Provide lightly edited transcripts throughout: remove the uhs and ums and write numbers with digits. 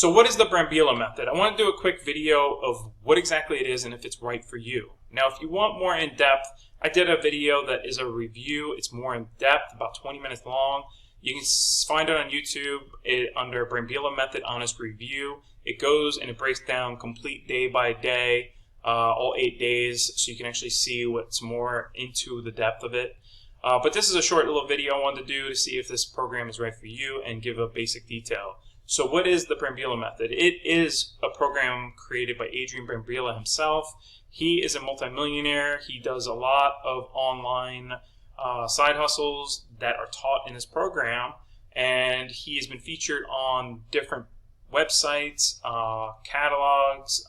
So what is the Brambila method? I want to do a quick video of what exactly it is and if it's right for you. Now, if you want more in-depth, I did a video that is a review. It's more in-depth, about 20 minutes long. You can find it on YouTube under Brambila Method Honest Review. It goes and it breaks down complete day by day, all 8 days, so you can actually see what's more into the depth of it. But this is a short little video I wanted to do to see if this program is right for you and give a basic detail. So what is the Brambila Method? It is a program created by Adrian Brambila himself. He is a multimillionaire. He does a lot of online side hustles that are taught in this program, and he has been featured on different websites, catalogs,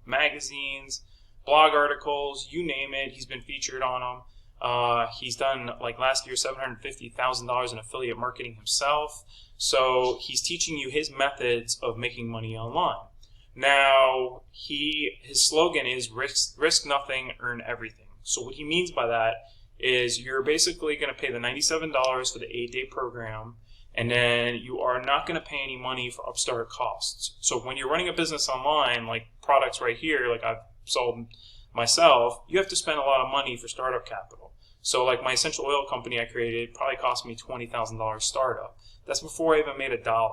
magazines, blog articles, you name it. He's been featured on them. He's done, like last year, $750,000 in affiliate marketing himself. So he's teaching you his methods of making money online. Now, his slogan is risk nothing, earn everything. So what he means by that is you're basically going to pay the $97 for the 8-day program, and then you are not going to pay any money for upstart costs. So when you're running a business online, like products right here, like I've sold myself, you have to spend a lot of money for startup capital. So like my essential oil company I created probably cost me $20,000 startup. That's before I even made $1.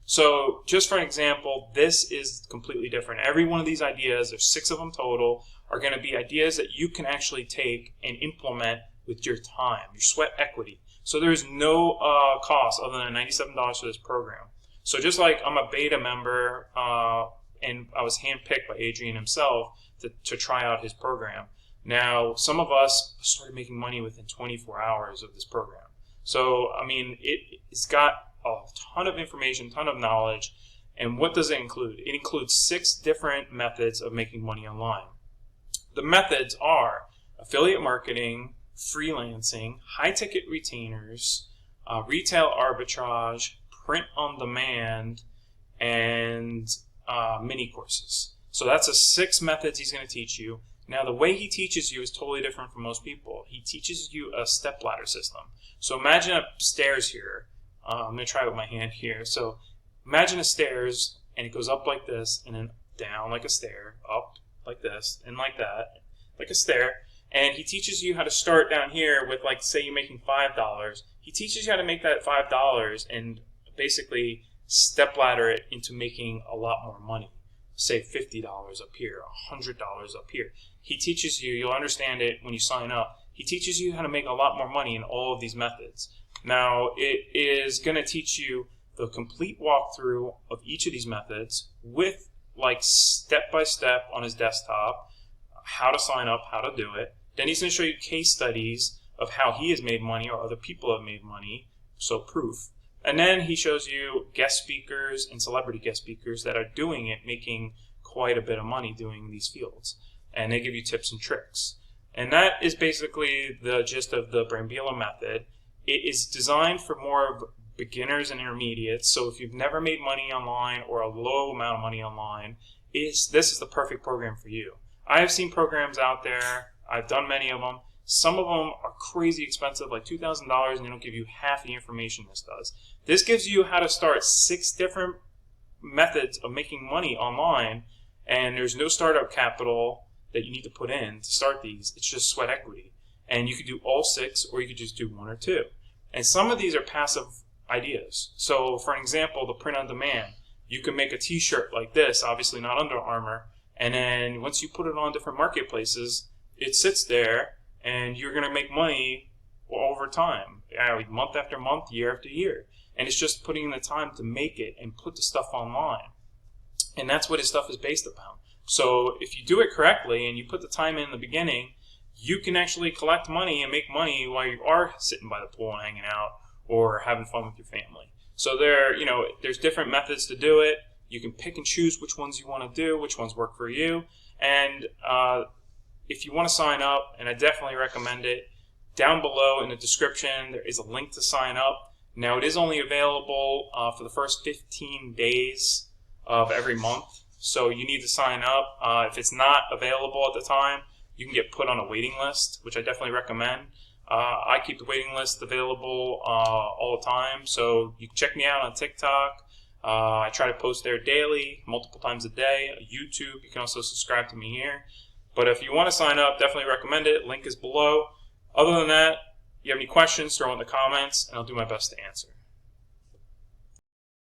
So just for an example, this is completely different. Every one of these ideas, there's 6 of them total, are going to be ideas that you can actually take and implement with your time, your sweat equity. So there's no cost other than $97 for this program. So just like I'm a beta member, and I was handpicked by Adrian himself to try out his program. Now, some of us started making money within 24 hours of this program. So, I mean, it's got a ton of information, ton of knowledge. And what does it include? It includes 6 different methods of making money online. The methods are affiliate marketing, freelancing, high-ticket retainers, retail arbitrage, print on demand, and mini courses. So that's the 6 methods he's going to teach you. Now, the way he teaches you is totally different from most people. He teaches you a stepladder system. So imagine a stairs here. I'm going to try it with my hand here. So imagine a stairs, and it goes up like this, and then down like a stair, up like this, and like that, like a stair. And he teaches you how to start down here with, like, say you're making $5. He teaches you how to make that $5 and basically stepladder it into making a lot more money. Say $50 up here, $100 up here. He teaches you, you'll understand it when you sign up, he teaches you how to make a lot more money in all of these methods. Now, it is going to teach you the complete walkthrough of each of these methods with, like, step-by-step on his desktop, how to sign up, how to do it. Then he's going to show you case studies of how he has made money or other people have made money, so proof. And then he shows you guest speakers and celebrity guest speakers that are doing it, making quite a bit of money doing these fields. And they give you tips and tricks. And that is basically the gist of the Brambila method. It is designed for more of beginners and intermediates. So if you've never made money online or a low amount of money online, this is the perfect program for you. I have seen programs out there. I've done many of them. Some of them are crazy expensive, like $2,000, and they don't give you half the information this does. This gives you how to start 6 different methods of making money online, and there's no startup capital that you need to put in to start these. It's just sweat equity. And you could do all 6, or you could just do 1 or 2. And some of these are passive ideas. So, for an example, the print on demand. You can make a t-shirt like this, obviously not Under Armour, and then once you put it on different marketplaces, it sits there, and you're going to make money over time, month after month, year after year. And it's just putting in the time to make it and put the stuff online. And that's what his stuff is based upon. So if you do it correctly and you put the time in the beginning, you can actually collect money and make money while you are sitting by the pool and hanging out or having fun with your family. So there's different methods to do it. You can pick and choose which ones you want to do, which ones work for you. And if you want to sign up, and I definitely recommend it, down below in the description there is a link to sign up. Now, it is only available for the first 15 days of every month, so you need to sign up. If it's not available at the time, you can get put on a waiting list, which I definitely recommend. I keep the waiting list available all the time, so you can check me out on TikTok. I try to post there daily, multiple times a day. YouTube, you can also subscribe to me here. But if you want to sign up, definitely recommend it. Link is below. Other than that, if you have any questions, throw in the comments, and I'll do my best to answer.